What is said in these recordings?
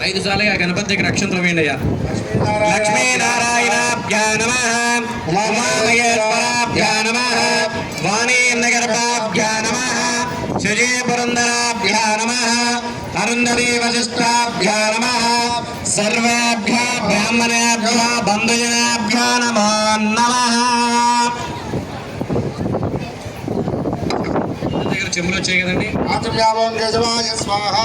5 సార్లుగా గణపతి దగ్గర అక్షంతలు వేయండి అయ్యా. లక్ష్మీనారాయణాభ్యా నమః, ఉమామహేశ్వరాభ్యా నమః, వాణీనగర్భాభ్యా నమః, శజీపురందరాభ్యా నమః, అరుంధతీ వశిష్టాభ్యా నమః, సర్వేభ్యో బ్రాహ్మణేభ్యో బంధుజనేభ్యో నమో నమః. దగ్గర చెంబులు వచ్చాయి కదండి. ఆత్మవ్యామోహం కేశవాయ స్వాహ.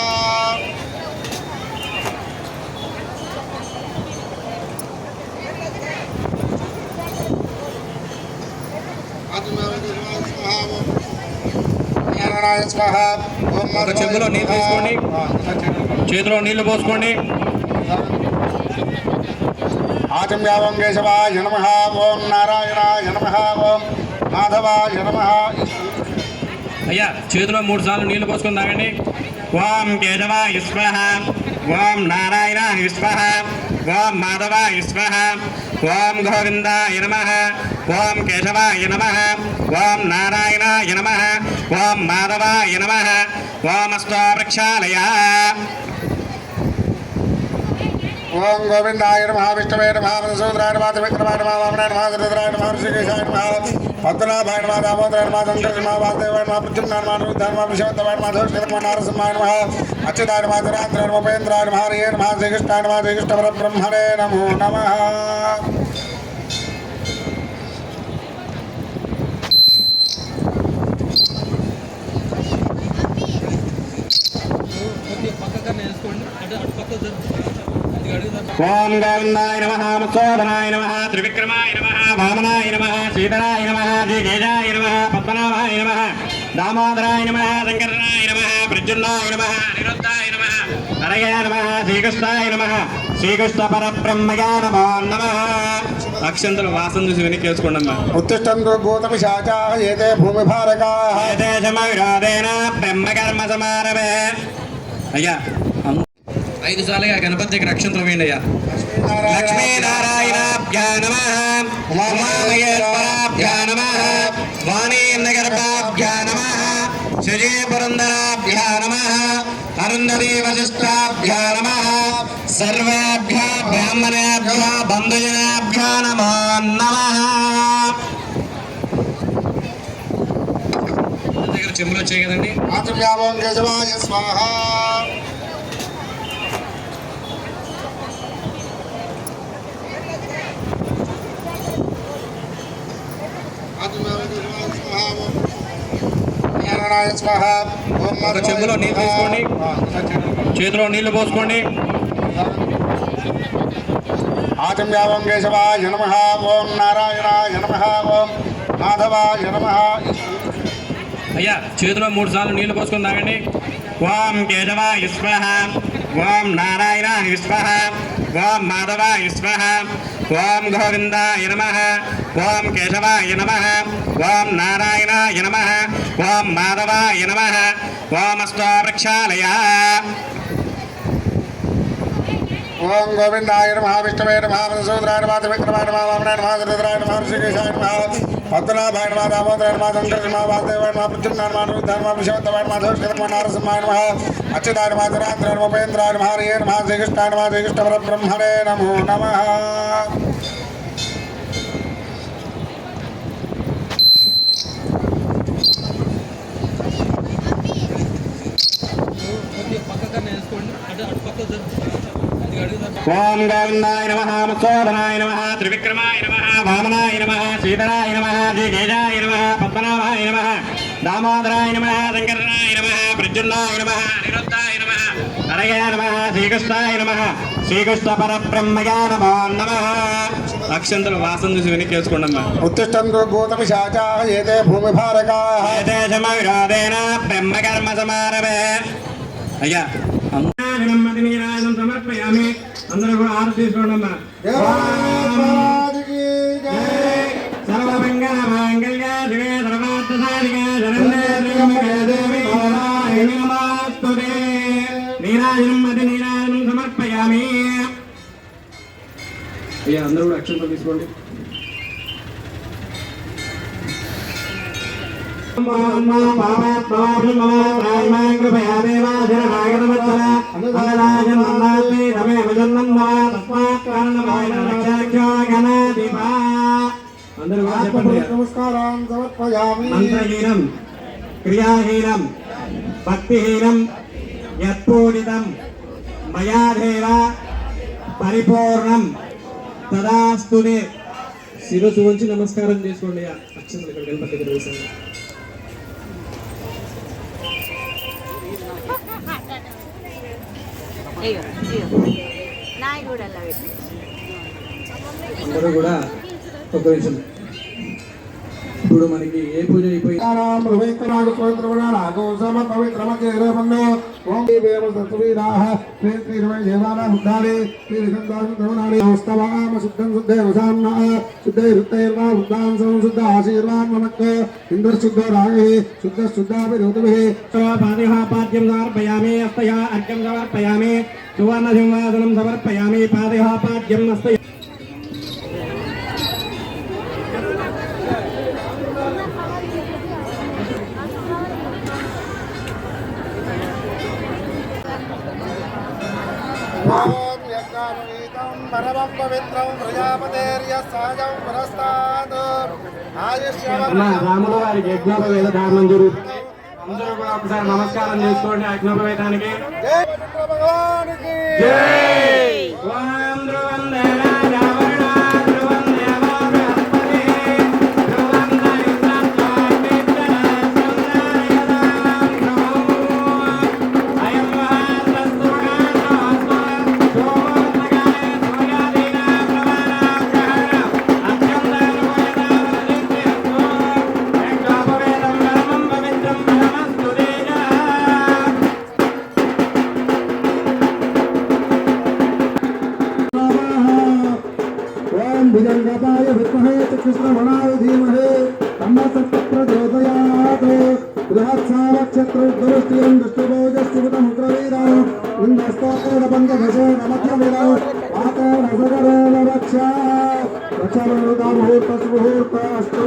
ఒక చెంబులో నీళ్ళు తీసుకోండి, చేతిలో నీళ్లు పోసుకోండి. ఆచమ్యావం కేశవాయ నమః, ఓం నారాయణాయ నమః, ఓం మాధవాయ నమః. అయ్యా చేతిలో 3 సార్లు నీళ్లు పోసుకొని తాగండి. ఓం కేశవాయ స్వాహ, ఓం నారాయణాయ స్వాహ, ఓం మాధవాయ స్వాహ, ఓం గోవిందాయ నమః, ఓం కేశవాయ నమః, ఓం నారాయణాయ నమః, ఓం మాధవాయ నమః, ఓం అష్టవృక్షాలయ. ఓం గోవిందాయ నమః, విష్ణవే నమః, మధుసూదనాయ నమః, విక్రమాయ నమః, వామనాయ నమః, రుద్రాయ నమః, ఋషికేశాయ నమః, పద్మనాభాయ నమః, దామోదరాయ నమః, శంకరాయ నమః, వాసుదేవాయ నమః, ప్రద్యుమ్నాయ నమః, అనిరుద్ధాయ నమః, విశ్వవత్తమాయ నమః, ధూష్కరమాయ నారసింహాయ నమః, అచ్యుతాయ నమః, ధరాంతరాయ నమః, ఉపేంద్రాయ నమః, హరియే నమః, శ్రీకృష్ణాయ నమః, శ్రీకృష్ణ పరబ్రహ్మణే నమో నమః. ఓం గోవిందాయ నమః, మత్స్యోధనాయ నమః, త్రివిక్రమాయ నమః, వామనాయ నమః, శ్రీధరాయ నమః, శ్రీకేశాయ నమః, పద్మనాభాయ నమః, దామోదరాయ నమః, శంకరాయ నమః, ప్రద్యుమ్నాయ నమః, అనిరుద్ధాయ నమః, హరయే నమః, శ్రీకృష్ణాయ నమః, శ్రీకృష్ణ పరబ్రహ్మయే నమో నమః. అక్షంతలు వాసన చూసి వెనక్కి వేసుకోండి అమ్మా. ఉత్తిష్టంతు భూతపిశాచాః ఏతే భూమిభారకాః ఏతే సమవిరోధేన బ్రహ్మకర్మ సమారభే. అయ్యా 5 సార్లుగా గణపతి దగ్గర అక్షంతలు వేయండి అయ్యా. లక్ష్మీనారాయణాభ్యా నమః, ఉమామహేశ్వరాభ్యా నమః, వాణీనగర్భాభ్యా నమః, శజీపురందరాభ్యా నమః, అరుంధతీ వశిష్టాభ్యా నమః, సర్వేభ్యో బ్రాహ్మణేభ్యో బంధుజనేభ్యో నమో నమః. దగ్గర చెంబులు వచ్చాయి కదండి. ఆత్మవ్యామోహం కేశవాయ స్వాహ. ఒక చెంబులో నీళ్ళు తీసుకోండి, చేతిలో నీళ్లు పోసుకోండి. ఆచమ్యావం కేశవాయ నమః, ఓం నారాయణాయ నమః, ఓం మాధవాయ నమః. అయ్యా చేతిలో 3 సార్లు నీళ్లు పోసుకొని తాగండి. ఓం కేశవాయ స్వాహ, ఓం నారాయణాయ స్వాహ, ఓం మాధవాయ స్వాహ, ఓం గోవిందాయ నమః, ఓం కేశవాయ నమః, ఓం నారాయణాయ నమః, ఓం మాధవాయ నమః, ఓం అష్టవృక్షాలయ. ఓం గోవిందాయ నమః, విష్ణవే నమః, మధుసూదనాయ నమః, విక్రమాయ నమః, వామనాయ నమః, రుద్రాయ నమః, ఋషికేశాయ నమః, పద్మనాభాయ నమః, దామోదరాయ నమః, శంకరాయ నమః, వాసుదేవాయ నమః, ప్రద్యుమ్నాయ నమః, అనిరుద్ధాయ నమః, విశ్వవత్తమాయ నమః, ధూష్కరమాయ నారసింహాయ నమః, అచ్యుతాయ నమః, ధరాంతరాయ నమః, ఉపేంద్రాయ నమః, హరియే నమః, శ్రీకృష్ణాయ నమః, శ్రీకృష్ణ పరబ్రహ్మణే నమో నమః. ఓం గోవిందాయ నమః, మత్స్యోధనాయ నమః, త్రివిక్రమాయ నమః, వామనాయ నమః, శ్రీధరాయ నమః, శ్రీకేశాయ నమః, పద్మనాభాయ నమః, దామోదరాయ నమః, శంకరాయ నమః, ప్రద్యుమ్నాయ నమః, అనిరుద్ధాయ నమః, హరయే నమః, శ్రీకృష్ణాయ నమః, శ్రీకృష్ణ పరబ్రహ్మయే నమో నమః. అక్షంతలు వాసన చూసి వెనక్కి వేసుకోండి అమ్మా. ఉత్తిష్టంతు భూతపిశాచాః ఏతే భూమిభారకాః ఏతే సమవిరోధేన బ్రహ్మకర్మ సమారభే. అయ్యా నీరాజనం సమర్పయామి. అందరూ కూడా ఆరు తీసుకోండి అమ్మా. సర్వమంగళ మాంగళ్య శివే సర్వార్థ సాధికే శరణ్యే త్ర్యంబకే దేవి నారాయణి నమోస్తుతే. నీరాజనం అది నీరాజనం సమర్పయామి. అయ్యా అందరూ కూడా అక్షంతలు తీసుకోండి. కృపయా దేవాజన పుష్పారాం సమర్పయామి. మంత్రహీనం క్రియాహీనం భక్తిహీనం యత్పూజితం మయాదేవ పరిపూర్ణం తదాస్తుతే. శిరస్సు వంచి నమస్కారం చేసుకోండి. అక్షంతలు ఇక్కడ గణపతి దగ్గర వేసాను. అందరూ కూడా ఒక నిమిషం. ఇప్పుడు మనకి ఏ పూజ అయిపోయింది? పాద్యం సమర్పయామి అస్తయా అర్ఘ్యం సమర్పయామి సువర్ణ సింహాసనం సమర్పయామి పాదపాద్యం అస్తయ. పరమం పవిత్రం ప్రజాపతేర్యసాజం పురస్తాత్ రాముల వారికి యజ్ఞోపవేద ధారణం జరుగుతుంది. అందరూ కూడా ఒకసారి నమస్కారం చేసుకోండి యజ్ఞోపవేదానికి. భగవానికి भुजंगपाय विद्महे कृष्णवणाय धीमहि तन्नः प्रचोदयात्. बृहत्सावक्षत्रुद्दुष्टियं दुष्टभोजस्थितमुग्रवीरं इन्द्रस्तोत्रबन्धघोषणमध्यविरौ आतरसगरेण रक्षा रक्षामुहूर्तस्मुहूर्तस्तु.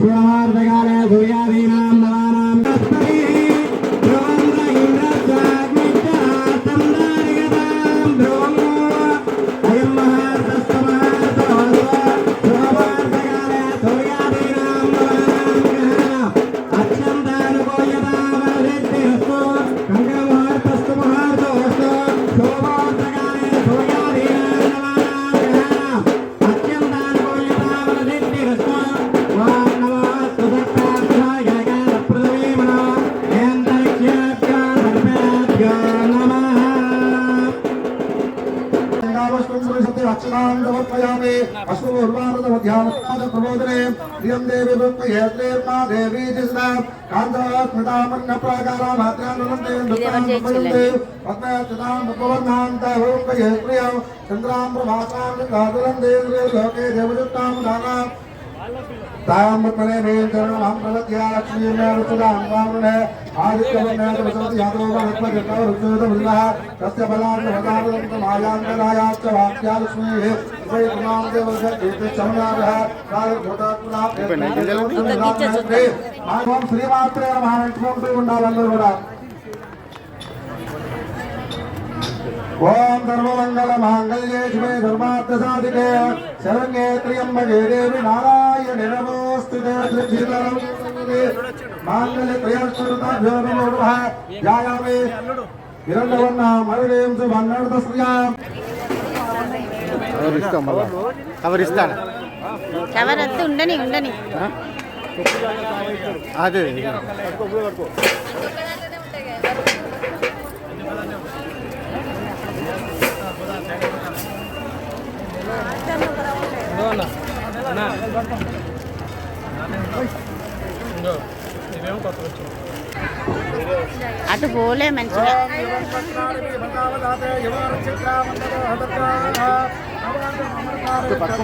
సురమార్దకాలే సూర్యాదీనాం నవానాం తస్మై ధ్రువంద్ర ఇంద్రస్వాగ్నిత్యాతం దారిగతాం ధ్రువం అయం మహార్దస్తమహార్దో సురమార్దకాలే సూర్యాదీనాం నవానాం అత్యంతానుకూల్యతావనసిద్ధిరస్తు కంకణముహూర్తస్తు మహార్దోస్తు శోభోర్దకాలే సూర్యాదీనాం నవానాం అత్యంతానుకూల్యతావనసిద్ధిరస్తు. समर्पयामि अश्वूर्वादमध्यामप्रबोधने प्रियं देवी भक्तयेत्रेर्मा देवी जिस्ना कान्तात्मतामन्न प्राकारामात्रानुनन्ते दुःखान्ते पद्मयतां भगवन्नान्ता भक्तयेत्रियं चन्द्रां प्रभासां गादुरन्ते लोके देवदत्तां दाना ताम्रपणे मेन चरणं प्रवत्या लक्ष्मी मेरुसुदां वामने आदित्यवन्नेन वसति यादववनत्वजटो रुद्रदमुल्लः तस्य बलान् वदानन्त मायान्तरायाश्च वाक्या लक्ष्मीः वै गुणां देवस्य चमनाभः कालघोटात्मना मां श्रीमात्रे नमः అంటుకుంటూ ఉండాలందరూ కూడా. ओम धर्ममंगल मांगल्ये शिवे धर्मार्थ साधिके शरण्ये त्र्यंबके देवी नारायणे नमोस्तुते. मांगल्ये त्रयस्वरूपाभ्यो नमो नमः. ध्यायामि हिरण्यवर्णां हरिणीं सुवर्णरत्नस्त्रियां. కవర్ ఇస్తాను. కవర్ వద్దు, ఉండని ఉండని. అదే అటు పోలే మంచిగా. పక్కన